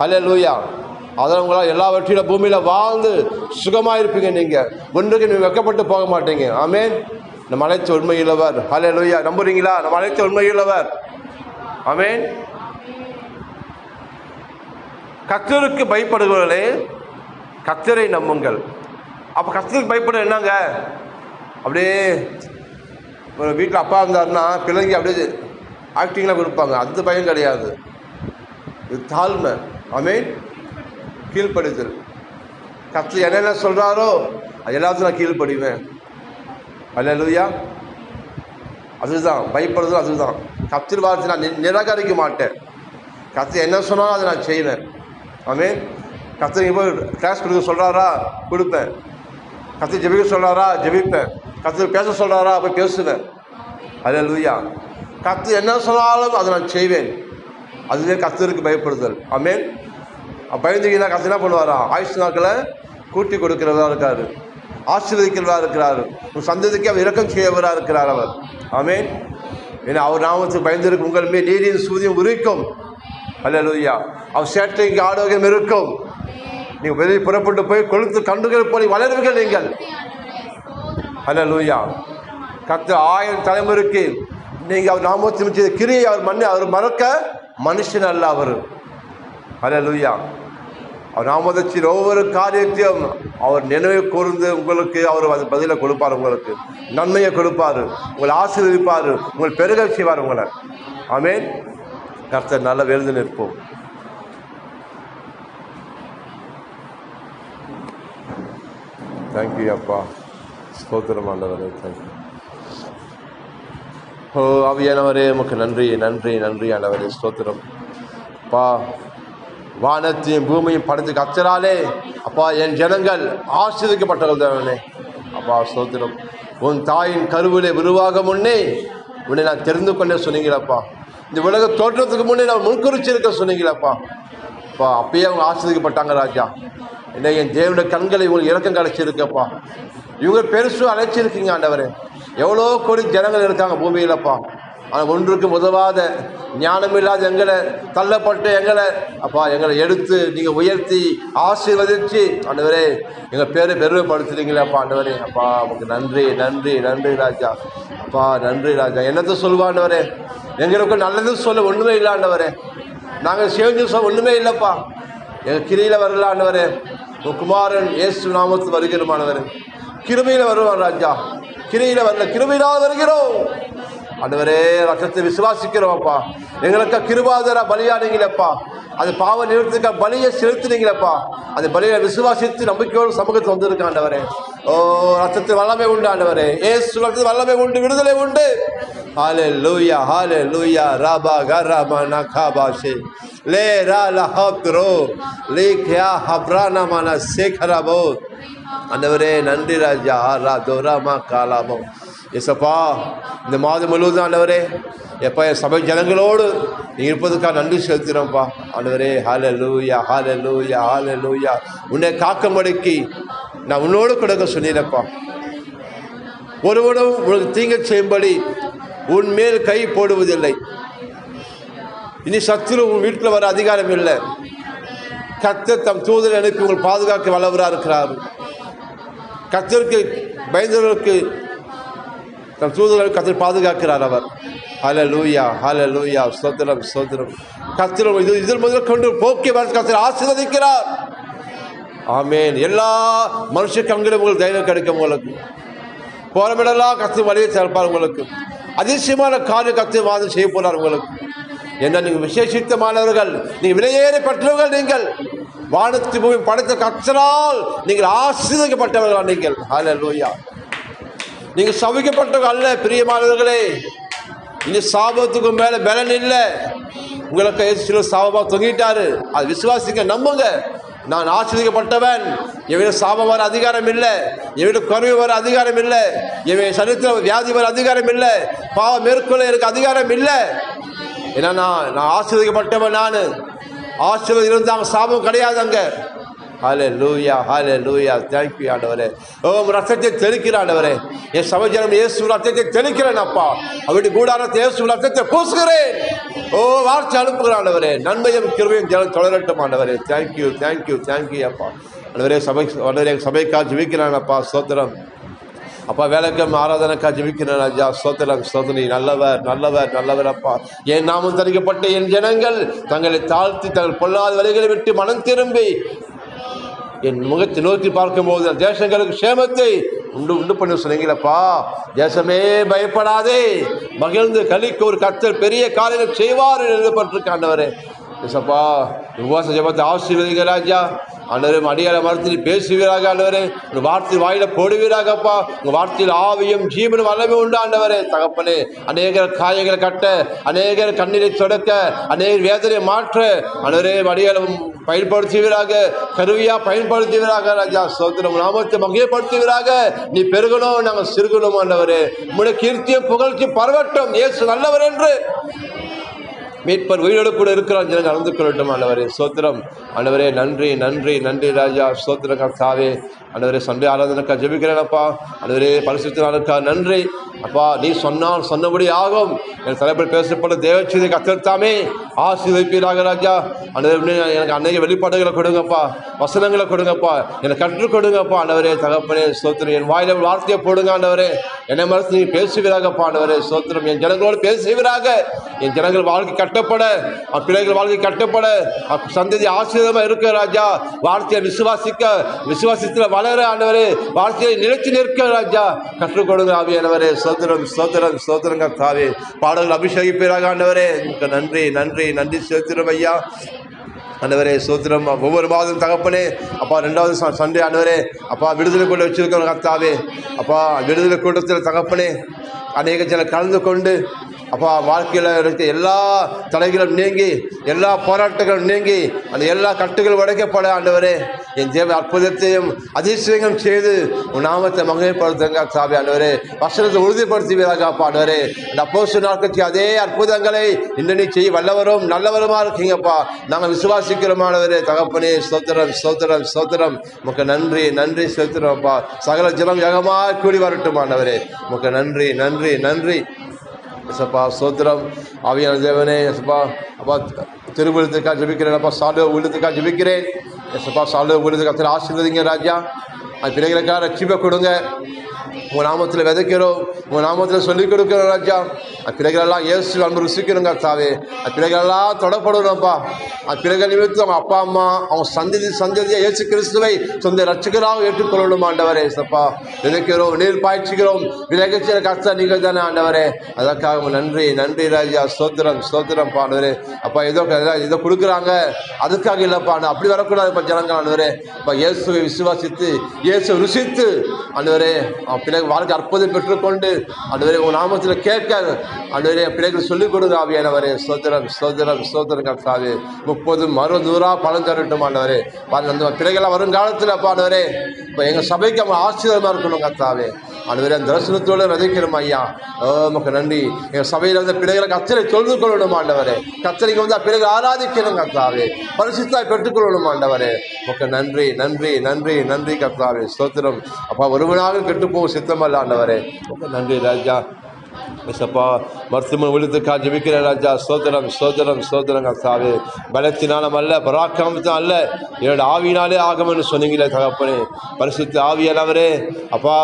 ஹல்லேலூயா. அதனால் உங்களால் எல்லாவற்றிலும் பூமியில் வாழ்ந்து சுகமாக இருப்பீங்க. நீங்கள் ஒன்றுக்கு நீங்கள் வெக்கப்பட்டு போக மாட்டீங்க. ஆமென். நம்ம அழைத்த உண்மையுள்ளவர். ஹல்லேலூயா. நம்புறீங்களா? நம்ம அழைத்த உண்மையுள்ளவர். ஆமென். கர்த்தருக்கு பயப்படுகிறவர்களே கர்த்தரை நம்புங்கள். அப்போ கர்த்தருக்கு பயப்பட என்னங்க? அப்படியே ஒரு வீட்டில் அப்பா இருந்தாருன்னா பிள்ளைங்க அப்படியே ஆக்டிங்லாம் கொடுப்பாங்க. அது பயம் கிடையாது. இது தாழ்மை. ஆமென். கீழ்ப்படுதல். கர்த்தர் என்னென்ன சொல்கிறாரோ அது எல்லாத்தையும் நான் கீழ்ப்படிவேன். அல்லேலூயா. அதுதான் பயப்படுதல். அதுதான் கர்த்தர் வார்த்தை நான் நிராகரிக்க மாட்டேன். கர்த்தர் என்ன சொன்னாலும் அதை நான் செய்வேன். ஆமென். கர்த்தர் இப்போ கிளாஸ் கொடுக்க சொல்கிறாரா கொடுப்பேன். கர்த்தர் ஜெபிக்க சொல்கிறாரா ஜெபிப்பேன். கர்த்தர் பேச சொல்கிறாரா போய் பேசுவேன். அல்லேலூயா. கர்த்தர் என்ன சொன்னாலும் அதை நான் செய்வேன். அதுவே கர்த்தருக்கு பயப்படுதல். ஆமென். பயந்தீங்கன்னா கர்த்தர் என்ன பண்ணுவாரா? ஆயுஷ் நாட்களை கூட்டி கொடுக்கிறவராக இருக்கார். ஆசீர்வதிக்கிறவராக இருக்கிறார். உங்கள் சந்ததிக்கு அவர் இரக்கம் செய்யவராக இருக்கிறார் அவர். ஆமென். ஏன்னா அவர் நாமத்துக்கு பயந்திருக்கு உங்கள் மேல் நீதியின் சூரியன் உரிக்கும். அல்லேலூயா. அவர் சேட்டைக்கு ஆரோக்கியம் இருக்கும். நீங்கள் வெளியே புறப்பட்டு போய் கொளுத்து கண்டுகள் போய் வளருவீர்கள் நீங்கள். அல்லேலூயா. கர்த்தர் 1000 தலைமுறைக்கு நீங்கள் அவர் நாமத்தின் செய்த கிரியை அவர் மறக்க மனுஷன் அல்ல அவர். அல்லேலூயா. அவர் நாமத்தின் ஒவ்வொரு காரியத்தையும் அவர் நினைவு கூர்ந்து உங்களுக்கு அவர் பதிலை கொடுப்பார். உங்களுக்கு நன்மையை கொடுப்பார். உங்களை ஆசீர்வதிப்பார். உங்களை பெருக செய்வார் உங்களை. ஆமென். கர்த்தர் நல்ல எழுந்து நிற்போம். தேங்க்யூ அப்பா. ஸ்தோத்திரம் ஆண்டவரே. தேங்க்யூ. ஓ ஆவியானவரே உமக்கு நன்றி நன்றி நன்றி ஆண்டவரே. ஸ்தோத்திரம் அப்பா. வானத்தையும் பூமியும் படைத்து கர்த்தராலே அப்பா என் ஜனங்கள் ஆசீர்வதிக்கப்பட்டவர்கள் தேவனே. அப்பா ஸ்தோத்திரம். உன் தாயின் கருவிலே உருவாக முன்னே உன்னை நான் தெரிந்து கொண்டே சொன்னீங்களப்பா. இந்த உலக தோற்றத்துக்கு முன்னே நான் முன்குறிச்சிருக்க சொன்னீங்களப்பா. அப்பா அப்பயே அவங்க ஆசீர்வதிக்கப்பட்டாங்க ராஜா. இன்னைக்கு என் தேவனுடைய கண்களை உங்களுக்கு இறக்கம் கிடைச்சிருக்கப்பா. இவங்க பெருசு அழைச்சிருக்கீங்க ஆண்டவரே. எவ்வளோ கோடி ஜனங்கள் இருக்காங்க பூமியிலப்பா. ஆனால் ஒன்றுக்கும் உதவாத ஞானமில்லாத எங்களை தள்ளப்பட்டு எங்களை அப்பா எங்களை எடுத்து நீங்கள் உயர்த்தி ஆசீர்வதிச்சு ஆண்டவரே எங்கள் பேரை பெருமைப்படுத்துறீங்களேப்பா ஆண்டவரே. அப்பா உங்களுக்கு நன்றி நன்றி நன்றி ராஜா. அப்பா நன்றி ராஜா. என்னத்தை சொல்லுவாண்டவரே? எங்களுக்கு நல்லது சொல்ல ஒன்றுமே இல்லை ஆண்டவரே. நாங்கள் செஞ்சு சொல்ல ஒன்றுமே இல்லைப்பா. எங்கள் கிரியில் வரல ஆண்டவரே. உன் குமாரன் இயேசு நாமத்தில் வருகிறோமானவரே. கிருபையில் வருவான் ராஜா. கிரியில் வரல, கிருபையினால் வருகிறோம் ஆண்டவரே. ரத்தத்தை விசுவாசிக்கிறோம்ப்பா. எங்களுக்கு கிருபாதர பலியானீங்களப்பா. அது பாவ நிறுவனத்துக்கு பலியை செலுத்தினீங்களப்பா. அந்த பலியை விசுவாசித்து நம்பிக்கையோடு சமூகத்தை வந்திருக்க ஆண்டவரே. ஓ ரத்தத்தை வல்லமை உண்டு ஆண்டவரே. ஏசு ரத்தத்தை வல்லமை உண்டு, விடுதலை உண்டு. ஹல்லேலூயா ஹல்லேலூயா. ராபா கராமா நகாபாஷே லே ரா லஹப்ரோ லேக்யா ஹப்ரானா மானா சேகராபோ. ஆண்டவரே நன்றி ராஜா. ரா தோராமா காலாபோ. எஸ்ப்பா இந்த மாதம் முழுவதும் ஆண்டவரே எப்போ என் சபை ஜனங்களோடு நீ இருப்பதுக்காக நன்றி செலுத்துகிறோம்ப்பா ஆண்டவரே. ஹல்லேலூயா ஹல்லேலூயா ஹல்லேலூயா. உன்னை காக்கும்படிக்கு நான் உன்னோடு கொடுக்க சொன்னீரப்பா. ஒருவனும் உனக்கு தீங்கு செய்யும்படி உன் மேல் கை போடுவதில்லை. இனி சத்துரு உன் வீட்டில் வர அதிகாரம் இல்லை. கர்த்தர் தம் தூதரை அனுப்பி உங்கள் பாதுகாக்க வல்லவராக இருக்கிறார். கர்த்தருக்கு பயந்தவர்களுக்கு தம் தூதர்கள் கர்த்தர் பாதுகாக்கிறார் அவர். ஹல்லேலூயா ஹல்லேலூயா. ஸ்தோத்திரம் ஸ்தோத்திரம். கர்த்தர் இதில் முதல் கொண்டு போக்கி வர கர்த்தர் ஆசீர்வதிக்கிறார். ஆமென். எல்லா மனுஷ கண்களும் உங்களுக்கு தைரியம் கிடைக்கும். உங்களுக்கு போறமிடலாம் கர்த்தர் வழியை திறப்பார். உங்களுக்கு அதிசயமான காரியம் கர்த்தர் வாதம் செய்ய போறார். உங்களுக்கு என்ன நீங்கள் விசேஷித்தமானவர்கள், நீங்கள் விலையேறி பெற்றவர்கள். நீங்கள் வானத்து பூமி படைத்த கர்த்தரால் நீங்கள் ஆசீர்வதிக்கப்பட்டவர்கள். நீங்கள் ஹல்லேலூயா. நீங்கள் சபிக்கப்பட்டவர்கள் அல்ல பிரியமானவர்களே. இனி சாபத்துக்கு மேலே பலன் இல்லை. உங்களுக்கு சில சாபமாக தொங்கிட்டாரு. அது விசுவாசிக்க நம்புங்க. நான் ஆசீர்வதிக்கப்பட்டவன். என் சாபம் வர அதிகாரம் இல்லை. என் குறைவு வர அதிகாரம் இல்லை. என் சரீரத்தில் வியாதி வர அதிகாரம் இல்லை. பாவம் மேற்கொள்ள எனக்கு அதிகாரம் இல்லை. ஏன்னா நான் ஆசீர்வதிக்கப்பட்டவன். நான் ஆசீர்வாதம் இருந்தாங்க, சாபம் கிடையாது. அங்கே ஹல்லேலூயா ஹல்லேலூயா. தேங்க்யூ ஆண்டவரே. ரத்தத்தை தெளிக்கிற ஆண்டவரே, என் சபைஜனம் இயேசு ரத்தத்தை தெளிக்கிறேன் அப்பா. அப்படி கூடாரத்தை இயேசு ரத்தத்தை பூசுகிறேன். வார்த்தை அனுப்புகிற ஆண்டவரே, நன்மையும் கிருபையும் ஜனம் தொடரட்டும் ஆண்டவரே. தேங்க்யூ தேங்க்யூ தேங்க்யூ அப்பா. ஆண்டவரே சபைக்காக ஜெபிக்கிறான் அப்பா. ஸ்தோத்திரம் அப்பா. வேலைக்கம் ஆராதனைக்கா ஜெபிக்கிறேன் ராஜா. ஸ்தோத்திரம் ஸ்தோத்திரி. நல்லவர் நல்லவர் நல்லவர் அப்பா. என் நாமம் தரிக்கப்பட்ட என் ஜனங்கள் தங்களை தாழ்த்தி தங்கள் பொல்லாத வழிகளை விட்டு மனம் திரும்பி என் முகத்தை நோக்கி பார்க்கும்போது தேசங்களுக்கு சேமத்தை உண்டு பண்ணி சொன்னீங்களப்பா. தேசமே பயப்படாதே, மகிழ்ந்து கலிக்கு ஒரு கர்த்தர் பெரிய காரியங்கள் செய்வார் எழுதப்பட்டிருக்காண்டவரே. ஏசப்பா, உபவாச ஜெபத்தை ஆசீர்வதிங்க ராஜா. ஆண்டவரே, அடியார மரத்தில் பேசுவீராக ஆண்டவரே. உங்கள் வார்த்தை வாயில போடுவீராகப்பா. உங்கள் வார்த்தையில் ஆவியும் ஜீவனும் வல்லமை உண்டு ஆண்டவரே. தகப்பனே, அநேகர் காயங்களை கட்ட, அநேகர் கண்ணீரை தொடக்க, அநேகர் வேதனையை மாற்ற ஆண்டவரே அடியாரம் பயன்படுத்துவீராக, கருவியா பயன்படுத்துவீராக ராஜா. ஸ்தோத்திரம். நாமத்தை மகிமைப்படுத்துவீராக. நீ பெருகணும், நாங்கள் சிறுகணும் ஆண்டவரே. உங்களுடைய கீர்த்தியும் புகழ்ச்சியும் பரவட்டும். இயேசு நல்லவர் என்று மீட்பர் உயிரோடு கூட இருக்கிறான் ஜனங்கள் அறிந்து கொள்ளட்டும் ஆண்டவரே. ஸ்தோத்திரம் ஆண்டவரே. நன்றி நன்றி நன்றி ராஜா. ஸ்தோத்திரம் கர்த்தாவே. ஆண்டவரே, சண்டே ஆராதனைக்கா ஜெபிக்கிறேனப்பா. ஆண்டவரே, பரிசுத்த நாளுக்கா நன்றி அப்பா. நீ சொன்னால் சொன்னபடி ஆகும். என் தலைப்பில் பேசப்பட்ட தேவச்சீதை கத்தர்த்தாமே ஆசீர்வதிப்பீராக ராஜா. ஆண்டவரே, எனக்கு அநேக வெளிப்பாடுகளை கொடுங்கப்பா, வசனங்களை கொடுங்கப்பா, எனக்கு கற்றுக் கொடுங்கப்பா ஆண்டவரே. தகப்பனே ஸ்தோத்திரம். என் வாயில வார்த்தையை போடுங்க ஆண்டவரே. என்னை மறுத்து நீ பேசுவீராகப்பா ஆண்டவரே. ஸ்தோத்திரம். என் ஜனங்களோடு பேசுவீராக. என் ஜனங்கள் வாழ்க்கை கட்டப்பட, பிள்ளைகள் வாழ்க்கை கட்டப்பட, சந்ததி ஆசீர்வாதமா இருக்க ராஜா. வார்த்தையை விசுவாசித்துல வளர ஆண்டவரே. வார்த்தையை நிலைச்சு நிற்க ராஜா. கற்றுக் கொடுங்க ஆவியானவரே. ஸ்தோத்திரம் ஸ்தோத்திரம் ஸ்தோத்திரம் கர்த்தாவே. பாடல்கள் அபிஷேகிப்பீராக ஆண்டவரே. நன்றி நன்றி நன்றி. ஸ்தோத்திரம் ஐயா ஆண்டவரே. ஸ்தோத்திரம். ஒவ்வொரு மாதம் தகப்பனே அப்பா, 2வது சண்டே ஆண்டவரே அப்பா, விடுதலை கொண்டு வச்சிருக்கோம் கர்த்தாவே. அப்பா, விடுதலை கூட்டத்தில் தகப்பனே அநேக ஜனம் கலந்து கொண்டு அப்பா, வாழ்க்கையில் இருக்க எல்லா தடைகளும் நீங்கி, எல்லா போராட்டங்களும் நீங்கி, அந்த எல்லா கட்டுகளும் உடைக்கப்பட ஆண்டவரே. என் தேவ அற்புதத்தையும் அதிசயங்களும் செய்து உன் நாமத்தை மகிமைப்படுத்துங்க சாமி ஆண்டவரே. வசனத்தை உறுதிப்படுத்துவீராக ஆண்டவரே. இந்த அப்போஸ்தலர் நாட்களுக்கு அதே அற்புதங்களை இன்று நீ செய்ய வல்லவரும் நல்லவருமா இருக்கீங்கப்பா. நாங்கள் விசுவாசிக்கிறோம் ஆண்டவரே. தகப்பனே ஸ்தோத்திரம் ஸ்தோத்திரம் ஸ்தோத்திரம். உமக்கு நன்றி நன்றி ஸ்தோத்திரம்ப்பா. சகல ஜனம் வேகமாக கூடி வரட்டும் ஆண்டவரே. உமக்கு நன்றி நன்றி நன்றி. எசப்பா ஸ்தோத்திரம். ஆவியான தேவனே எசப்பா அப்பா, திருவிழத்துக்காக ஜெபிக்கிறேன் அப்பா. சாலை ஊழியத்துக்காக ஜெபிக்கிறேன் எசப்பா. சாலை ஊழியத்துக்காக ஆசீர்வதிங்க ராஜா. அது பிள்ளைகளுக்காக ரட்சிப்பை கொடுங்க. உங்கள் நாமத்தில் விதைக்கிறோம், உங்கள் நாமத்தில் சொல்லிக் கொடுக்கிறோம் ராஜா. பிள்ளைகளெல்லாம் இயேசு அன்பு ருசிக்கணும் கர்த்தாவே. பிள்ளைகளெல்லாம் தொடப்படணும்ப்பா. பிள்ளைகள் நிமித்தம் அவங்க அப்பா அம்மா அவங்க சந்ததியை இயேசு கிறிஸ்துவை சொந்த ரட்சகராக ஏற்றுக்கொள்ளணும் ஆண்டவரே. சப்பா விதைக்கிறோம், நீர் பாய்ச்சுகிறோம். விதைக்கிற கர்த்தா நீங்கள் தானே ஆண்டவரே. அதற்காக நன்றி நன்றி ராஜா. ஸ்தோத்திரம் ஸ்தோத்திரம் ஆண்டவரே. அப்பா ஏதோ கொடுக்குறாங்க அதுக்காக இல்லைப்பா. அப்படி வரக்கூடாது ஜனங்கள் ஆண்டவரே. அப்பா இயேசுவை விசுவாசித்து இயேசு ருசித்து ஆண்டவரே பிள்ளைகள் வாழ்க்கை அற்புதம் பெற்றுக்கொண்டு ஆண்டவரே உங்கள் நாமத்தில் கேட்க ஆண்டவரே பிள்ளைகள் சொல்லிக் கொடுங்க ஆவியானவரே. ஸ்தோத்திரம் ஸ்தோத்திரம் ஸ்தோத்திரம் கர்த்தாவே. 30 100 பலன் தரட்டும் ஆண்டவரே. அந்த பிள்ளைகளாக வருங்காலத்தில் அப்பா ஆண்டவரே இப்போ எங்கள் சபைக்கு அவங்க ஆசீர்வாதமாக இருக்கணும் கர்த்தாவே. ஆண்டவரே அந்த தரிசனத்தோடு விதைக்கிறோம் ஐயா. நமக்கு நன்றி. எங்கள் சபையில் வந்து பிள்ளைகளை கர்த்தரை தொழுது கொள்ளணும் ஆண்டவரே. கர்த்தரைக்கு வந்து பிள்ளைகள் ஆராதிக்கணும் கர்த்தாவே. பரிசுத்தாய் பெற்றுக்கொள்ளணும் ஆண்டவரே. நமக்கு நன்றி நன்றி நன்றி நன்றி கர்த்தாவே. ஸ்தோத்திரம். அப்பா ஒருவனாக கெட்டுப்போகும் சித்தமல்ல ஆண்டவரே. நமக்கு நன்றி ராஜா. ஏசப்பா மருத்துவ விழுத்துக்காக ஜெபிக்கிறேன் ராஜா. ஸ்தோத்திரம் ஸ்தோத்திரம் ஸ்தோத்திரம் கர்த்தாவே. பலத்தினாலும் அல்ல பராக்கிரமத்தினாலும் அல்ல, என்னோட ஆவியினாலே ஆகும்னு சொன்னீங்களே தகப்பனே. பரிசுத்த ஆவியானவரே அப்பா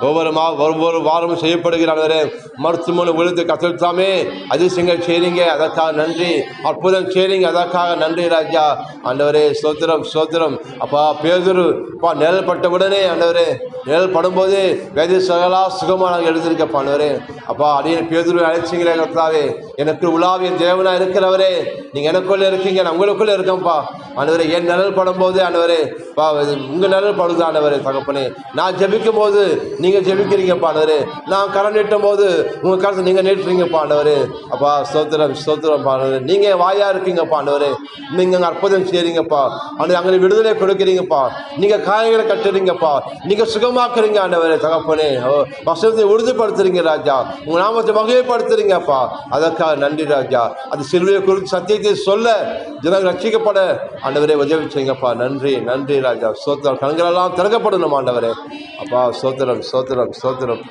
ஒவ்வொரு வாரமும் செய்யப்படுகிறானவரே. மருத்துவ விழுத்து கத்தல்தாமே அதிசயங்கள் செய்றீங்க, அதற்காக நன்றி. அற்புதம் செய்றீங்க, அதற்காக நன்றி ராஜா. ஆண்டவரே ஸ்தோத்திரம் ஸ்தோத்திரம். அப்பா பேதுரு அப்பா நிழல் பட்ட உடனே ஆண்டவரே நிழல் படும்போது வேதி சகலா சுகமாக நாங்கள் எழுதியிருக்கப்பா ஆண்டவரே. அப்பா அடியே பேதுரு அழைச்சிங்களே கர்த்தாவே. எனக்கு உலாவின் தேவனா இருக்கிறவரே, நீங்கள் எனக்குள்ளே இருக்கீங்க, நான் உங்களுக்குள்ளே இருக்கேன்ப்பா ஆண்டவரே. என் நிழல் படும்போது ஆண்டவரே பா உங்கள் நிழல் படுது ஆண்டவரே தகப்பனே. நான் ஜெபிக்கும் போது நீங்கள் ஜெபிக்கிறீங்கப்பா ஆண்டவரே. நான் கரம் நீட்டும் போது உங்கள் கருத்தை நீங்கள் நீட்டுறீங்கப்பா ஆண்டவரே. அப்பா ஸ்தோத்திரம் ஸ்தோத்திரம் ஆண்டவரே. நீங்கள் வாயா இருக்கீங்கப்பா ஆண்டவரே. நீங்கள் அற்புதம் செய்கிறீங்கப்பா ஆண்டவரே. அங்கே விடுதலை கொடுக்குறீங்கப்பா. நீங்கள் காயங்களை கட்டுறீங்கப்பா. நீங்கள் சுகமாக்குறீங்க ஆண்டவரே தகப்பனே. வசனத்தை உறுதிப்படுத்துறீங்க ராஜா. உங்கள் நாம நாமத்தை வகைப்படுத்துறீங்கப்பா. அதற்காக நன்றி ராஜா. அந்த சிலுவையை குறித்து சத்தியத்தை சொல்ல ஜனங்கள் ரட்சிக்கப்பட ஆண்டவரே உதவி செய்யுங்கப்பா. நன்றி நன்றி ராஜா. ஸ்தோத்திரம். கண்களெல்லாம் திறக்கப்படணும் ஆண்டவரே. அப்பா ஸ்தோத்திரம் ஸ்தோத்திரம் ஸ்தோத்திரம்.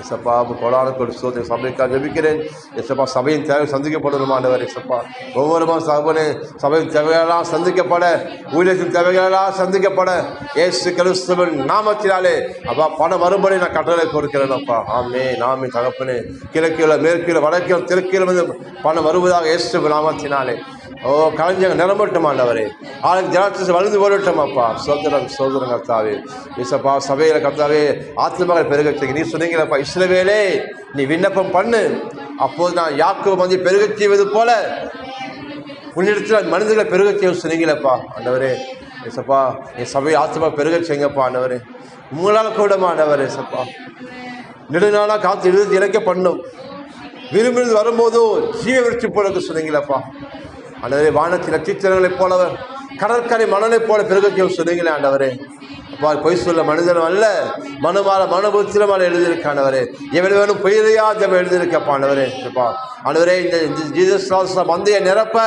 எசப்பா கொடான கொடு சோதனை சபைக்காக ஜெபிக்கிறேன். எசப்பா சபையின் தேவை சந்திக்கப்படணும் ஆண்டவர். எசப்பா ஒவ்வொரு சபனை சபையின் தேவைகளெல்லாம் சந்திக்கப்பட, ஊழியத்தின் தேவைகளெல்லாம் சந்திக்கப்பட இயேசு கிறிஸ்துவின் நாமத்தினாலே அப்பா பண மறுபடி நான் கட்டளை கொடுக்கிறேன் அப்பா. ஆமே நாமே தகப்பனே. கிழக்கில் மேற்கில் வடக்கில் தெற்கில் வந்து பணம் வருவதாக இயேசு நாமத்தினாலே கலைஞங்க நிரம்பட்டும் ஆண்டவரே. ஆளுக்கு ஜனத்தை வளர்ந்து போடட்டும் அப்பா. சோதரம் சோதரம் கர்த்தாவே. இசப்பா சபையில் கர்த்தாவே ஆத்மாக்கள் பெருகச் செய்ய நீ சொன்னீங்களப்பா, இஸ்ரவேலே நீ விண்ணப்பம் பண்ணு, அப்போது நான் யாக்கோபு வந்து பெருகச் செய்வது போல உன்னிடத்தில் மனிதர்களை பெருகச் செய்ய சொன்னீங்களப்பா ஆண்டவரே. இசப்பா என் சபை ஆத்மா பெருகச் செய்யுங்கப்பா ஆண்டவரே. உங்களால் கூட ஆண்டவரே. இசப்பா நெடுநாளாக காத்து எழுதி இணைக்க பண்ணும் விரும்பினது வரும்போதோ ஜீவ விருட்சி போல சொன்னீங்களப்பா ஆண்டவரே. வானத்தின் நட்சத்திரங்களைப் போலவர் கடற்கரை மணலைப் போல பெருகச் சொன்னீங்களே ஆண்டவரே. அப்பா பொய் சொல்ல மனிதனும் அல்ல, மனுமால மனபுத்திரமால எழுதியிருக்காண்டவரே. எவ்வளவு வேணும் பொய்யா ஜபம் எழுதியிருக்கப்பா ஆண்டவரே. அப்பா ஆண்டவரே இந்த ஜீசஸ் மந்தையை நிரப்ப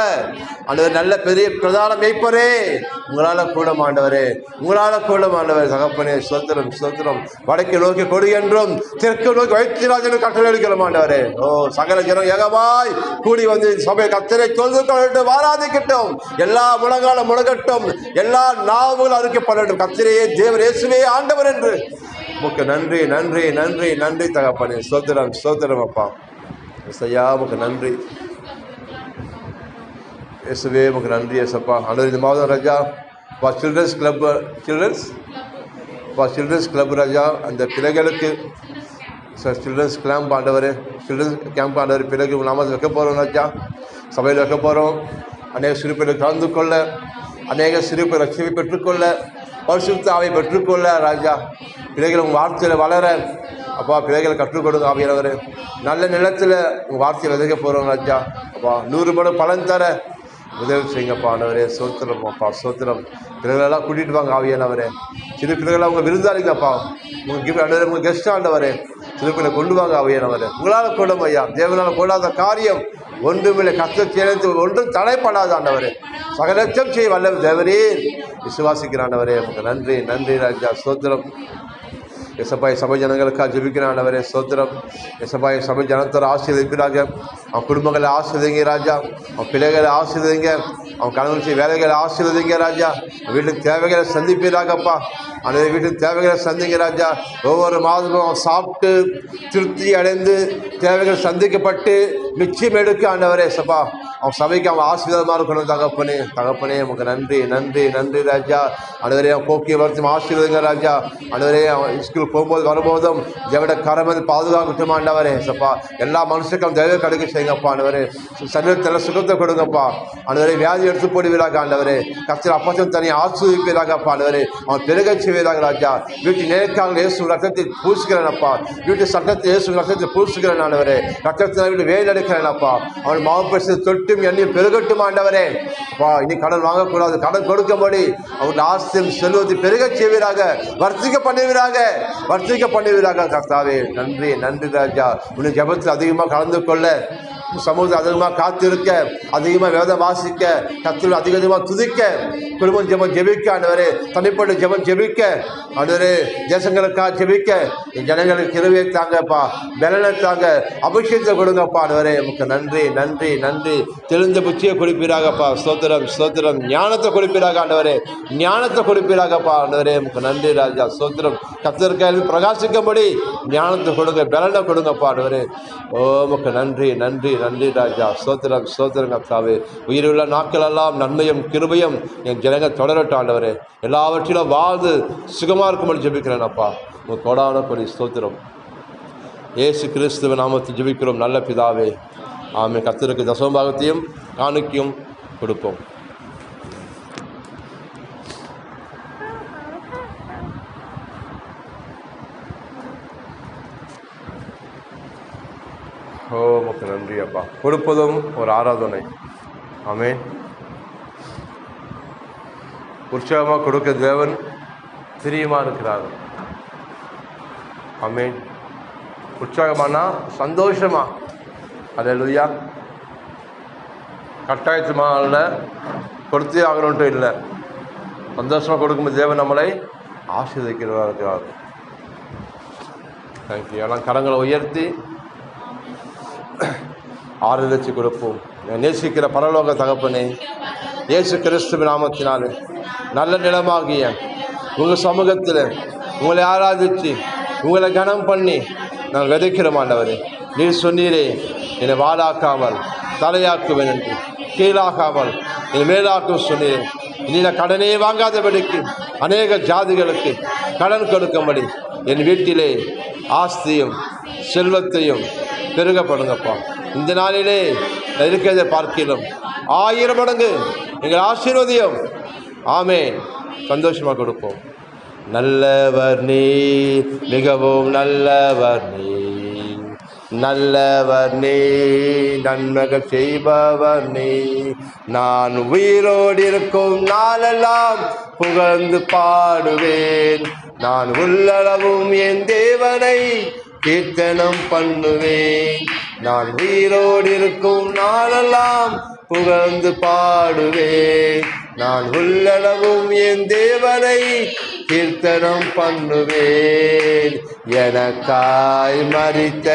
ஆண்டவர் நல்ல பெரிய பிரதான மேய்ப்பரே உங்களால் கூட ஆண்டவரே. உங்களால் கூட ஆண்டவரே. தகப்பனே ஸ்தோத்திரம் ஸ்தோத்திரம். வடக்கு நோக்கி கொடு என்றும் தெற்கு நோக்கி வைத்தியராஜன் கட்டளை எடுக்கிறோம் ஆண்டவரே. சகல ஜனம் ஏகமாய் கூடி வந்து சபை கர்த்தரை தொழுது கொள்ளட்டும், ஆராதிக்கட்டும், எல்லா முழங்காலும் முழங்கட்டும், எல்லா நாவுகளும் அறிக்கப்படட்டும். கர்த்தரையே தேவன் இயேசுவே ஆண்டவர் என்று உமக்கு நன்றி நன்றி நன்றி நன்றி தகப்பனே. ஸ்தோத்திரம் ஸ்தோத்திரம் அப்பா. இயேசையா உமக்கு நன்றி. இயேசுவே உமக்கு நன்றி இயேசப்பா. ஆண்டவர் இந்த மாதம் ராஜா சில்ட்ரன்ஸ் கிளப் ராஜா அந்த பிள்ளைகளுக்கு சில்ட்ரன்ஸ் கேம்ப் ஆண்டவர், சில்ட்ரன்ஸ் கேம்ப் ஆண்டவர் பிள்ளைக்கு நாம வைக்க போகிறோம் ராஜா. சபையில் வைக்க போகிறோம். அநேக சிறு பிள்ளைகள் கலந்து கொள்ள, அநேக சிறு பிள்ளை ரட்சிப்பை பெற்றுக்கொள்ள, பரிசுத்தாவை பெற்றுக்கொள்ள ராஜா. பிள்ளைகள் உங்கள் வார்த்தையில் வளர அப்பா பிள்ளைகளை கற்றுக் கொடுங்க ஆவியானவரே. நல்ல நிலத்தில் உங்கள் வார்த்தையை விதைக்க போகிறோம் ராஜா. அப்பா 100 மடங்கு பலன் தர உதவி செய்யுங்கப்பா ஆண்டவரே. சோத்திரம் அப்பா சோத்திரம். பிள்ளைகளெல்லாம் கூட்டிகிட்டு வாங்க ஆவியானவரே. சிறு பிள்ளைகளாக உங்கள் விருந்தாளிங்கப்பா, உங்களுக்கு ஆண்டவரே, உங்கள் கெஸ்ட் ஆண்டவரே. சிறு பிள்ளை கொண்டு வாங்க ஆவியானவரே. உங்களால் கூடும் ஐயா. தேவனால் கூடாத காரியம் ஒன்றுமில்லை. கஷ்டம் சேர்த்து ஒன்றும் தடைப்படாத ஆண்டவரே. சகலட்சம் செய்ய வல்ல தேவரே விசுவாசிக்கிற ஆண்டவரே. உங்களுக்கு நன்றி நன்றி ராஜா. ஸ்தோத்திரம். எசப்பாய் சபை ஜனங்களுக்காக ஜெபிக்கிற ஆண்டவரே. ஸ்தோத்திரம். எசப்பாய் சபை ஜனத்தோட ஆசீர்வதிப்பிறாங்க. அவன் குடும்பங்களை ஆசீர்வதிங்க ராஜா. அவன் பிள்ளைகளை ஆசீர்வதிங்க. அவன் கணவன் செய்ய வேலைகளை ஆசீர்வதிங்க ராஜா. வீட்டுக்கு தேவைகளை சந்திப்பீராகப்பா. அந்த வீட்டுக்கு தேவைகளை சந்திங்க ராஜா. ஒவ்வொரு மாதமும் அவன் சாப்பிட்டு திருப்தி அடைந்து தேவைகள் சந்திக்கப்பட்டு நிச்சயம் எடுக்க ஆண்டவரே. சப்பா அவன் சபைக்கு அவன் ஆசீர்வாதமாக இருக்கணும் தகப்பனே. தகப்பனே உமக்கு நன்றி நன்றி நன்றி ராஜா. ஆண்டவரே அவன் போக்குவரத்து ஆசீர்வதிங்க ராஜா. ஆண்டவரே அவன் ஸ்கூல் போகும்போது வரும்போதும் தேவட கரம் வந்து பாதுகாக்கட்டும் ஆண்டவரே. சப்பா எல்லா மனுஷருக்கும் தேவை கிடைக்க செய்யுங்கப்பா ஆண்டவரே. சரீரத்தில் சுகத்தை கொடுங்கப்பா ஆண்டவரே. வியாதி எடுத்து போடுவீராக ஆண்டவரே. கர்த்தர் அப்பச்சம் தனியாக ஆசீர்வதிப்பீராகப்பா ஆண்டவரே. அவன் பெருக செய்வீராக ராஜா. வீட்டு நேர்க்காக இயேசு ரத்தத்தை பூசுகிறேனப்பா. வீட்டு சட்டத்தை இயேசு ரத்தத்தை பூசுகிறேன் ஆண்டவரே. ரத்தத்தை வீட்டு வேல் எடுக்கிறேனப்பா. அவன் மாவுப்பரிசு தொட்டும் எண்ணியும் பெருகட்டும் ஆண்டவரே. அப்பா இனி கடன் வாங்கக்கூடாது, கடன் கொடுக்கும்படி அவன் ஆஸ்தியும் செல்வத்தை பெருக செய்வீராக, வர்த்திக்க பண்ணுவீராக கர்த்தாவே. நன்றி நன்றி ராஜா. உன்னை ஜெபத்தில் அதிகமாக கலந்து கொள்ள, சமூகத்தில் அதிகமாக காத்திருக்க, அதிகமாக வேதம் வாசிக்க, கர்த்தரை அதிகமாக துதிக்க, குடும்பம் ஜெபம் ஜெபிக்க ஆண்டவரே. தனிப்பட்ட ஜெபம் ஜெபிக்க ஆண்டவரே. தேசங்களுக்காக ஜெபிக்க ஜனங்களுக்கு கிருபையை தாங்கப்பா, பலனை தாங்க, அபிஷேகத்தை கொடுங்கப்பா ஆண்டவரே. உமக்கு நன்றி நன்றி நன்றி. தெளிந்த புத்தியை கொடுப்பீராகப்பா. ஸ்தோத்திரம் ஸ்தோத்திரம். ஞானத்தை கொடுப்பீராக ஆண்டவரே. ஞானத்தை கொடுப்பீராகப்பா ஆண்டவரே. உமக்கு நன்றி ராஜா. ஸ்தோத்திரம். கர்த்தருக்கு பிரகாசிக்கும்படி ஞானத்தை கொடுங்க, பலனை கொடுங்கப்பா ஆண்டவரே. ஓ உமக்கு நன்றி நன்றி நன்றி ராஜா. ஸ்தோத்திரம் ஸ்தோத்திரம் கர்த்தாவே. உயிருள்ள நாட்கள் எல்லாம் நன்மையும் கிருபையும் என் ஜனங்கள் தொடரட்டும் ஆண்டவரே. எல்லாவற்றிலும் வாழ்ந்து சுகமாக இருக்கும்படி ஜெபிக்கிறேன் அப்பா. உங்கள் கொடான கொடி ஸ்தோத்திரம். இயேசு கிறிஸ்துவ நாமத்தில் ஜெபிக்கிறோம் நல்ல பிதாவே. ஆமென். கர்த்தருக்கு தசமபாகத்தையும் காணிக்கையும் கொடுப்போம். ஓ உமக்கு நன்றி அப்பா. கொடுப்பதும் ஒரு ஆராதனை. ஆமென். உற்சாகமாக கொடுக்க தேவன் பிரியமாக இருக்கிறார். ஆமென். உற்சாகமானா சந்தோஷமா. அல்லேலூயா. கட்டாயத்துமான கொடுத்தே ஆகணுன்ட்டு இல்லை, சந்தோஷமாக கொடுக்கும்போது தேவன் நம்மளை ஆசீர்வதிக்கிறவராக இருக்கிறார். தேங்க்யூ. எல்லாம் கரங்களை உயர்த்தி ஆறுதலிச்சு கொடுப்போம். நேசிக்கிற பரலோக தகப்பனே, இயேசு கிறிஸ்துவின் நாமத்தினாலே நல்ல நிலமாகிய உங்கள் சமூகத்தில் உங்களை ஆராதித்து உங்களை கனம் பண்ணி நாங்கள் விதைக்கிறோம். ஆண்டவரே, நீர் சொன்னீரே, என்னை வாளாக்காமல் தலையாக்குவேன் என்று, கீழாக்காமல் என்னை மேலாக்கும் சொன்னீரேன். இனி நான் கடனே வாங்காதபடிக்கு அநேக ஜாதிகளுக்கு கடன் கொடுக்கும்படி என் வீட்டிலே ஆஸ்தியும் செல்வத்தையும் பெருகப்படுங்கப்பா. இந்த நாளிலே இருக்கிறதை பார்க்கிலும் 1000 மடங்கு எங்கள் ஆசீர்வதியும். ஆமென். சந்தோஷமாக கொடுப்போம். நல்லவர் நீ, மிகவும் நல்லவர் நீ, நல்லவர் நீ, நன்மைகள் செய்பவர் நீ. நான் உயிரோடு இருக்கும் நாளெல்லாம் புகழ்ந்து பாடுவேன். நான் உள்ளளவும் என் தேவனை கீர்த்தனம் பண்ணுவேன். நான் உயிரோடு இருக்கும் நாளெல்லாம் புகழ்ந்து பாடுவேன். நான் உள்ளளவும் என் தேவனை கீர்த்தனம் பண்ணுவேன். எனக்காய் மரித்த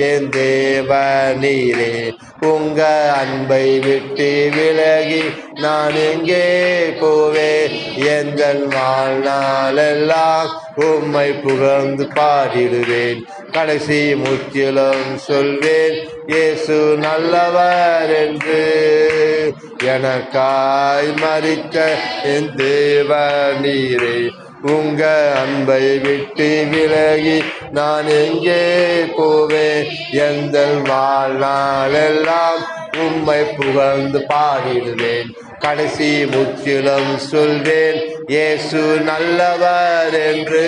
என் தேவனீரே, உங்க அன்பை விட்டு விலகி நான் எங்கே போவேன்? எந்த வாழ்நாளெல்லாம் உம்மை புகழ்ந்து பாடிடுவேன். கடைசி முற்றிலும் சொல்வேன், இயேசு நல்லவர் என்று. எனக்காய் மரித்த என் தேவனீரே, உங்க அன்பை விட்டு விலகி நான் எங்கே போவேன்? எந்த வாழ்நாளெல்லாம் உம்மை புகழ்ந்து பாடிடுவேன். கடைசி முற்றிலும் சொல்வேன், இயேசு நல்லவர் என்று.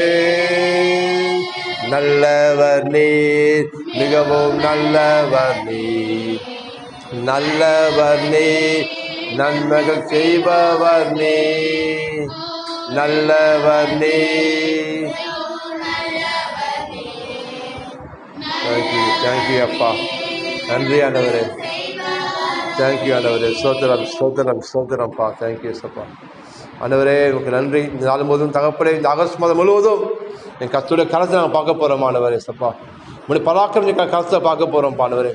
நல்லவர் நீர், மிகவும் நல்லவர் நீர், நல்லவர் நீர், நன்மைகள் செய்பவர் நீர், நல்லவர் நீர். தேங்க்யூ அப்பா. நன்றி ஆண்டவரே. தேங்க்யூ ஆண்டவரே. ஸ்தோத்திரம் ஸ்தோத்திரம் ஸ்தோத்திரம்ப்பா. தேங்க்யூ சப்பா. ஆண்டவரே, உங்களுக்கு நன்றி. இந்த நாள் முழுவதும் தகப்பனே, இந்த ஆகஸ்ட் மாதம் முழுவதும் என் கர்த்தருடைய கரத்தை நாங்கள் பார்க்க போகிறோம் ஆண்டவரே சப்பா. உங்களுடைய பராக்கிரம் கரத்தை பார்க்க போகிறோம் ஆண்டவரே.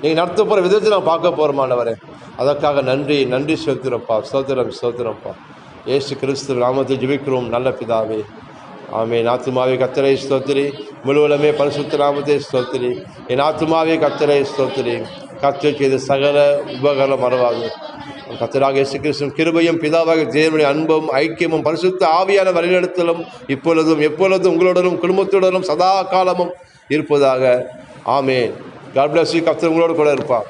நீங்கள் நடத்த போகிற விதத்தை நாங்கள் பார்க்க போகிறோம் ஆண்டவரே. அதற்காக நன்றி நன்றி ஸ்தோத்திரம்ப்பா. ஸ்தோத்திரம் ஸ்தோத்திரம்ப்பா. இயேசு கிறிஸ்து நாமத்தை ஜெபிக்கிறோம் நல்ல பிதாவே. ஆமென். ஆத்துமாவே கர்த்தரை ஸ்தோத்திரி, முழுவதுமே பரிசுத்த நாமத்தை ஸ்தோத்திரி. என் ஆத்துமாவே கர்த்தரை ஸ்தோத்திரி. கர்த்தர் செய்த சகல உபகாரம் மறவாது. கர்த்தராக இயேசு கிறிஸ்துவின் கிருபையும் பிதாவாக தேவனுடைய அன்பும் ஐக்கியமும் பரிசுத்த ஆவியான வழிநடத்தலும் இப்பொழுதும் எப்பொழுதும் உங்களுடனும் குடும்பத்துடனும் சதா காலமும் இருப்பதாக. ஆமென். God bless you. கர்த்தர் உங்களோடு கூட இருப்பார்.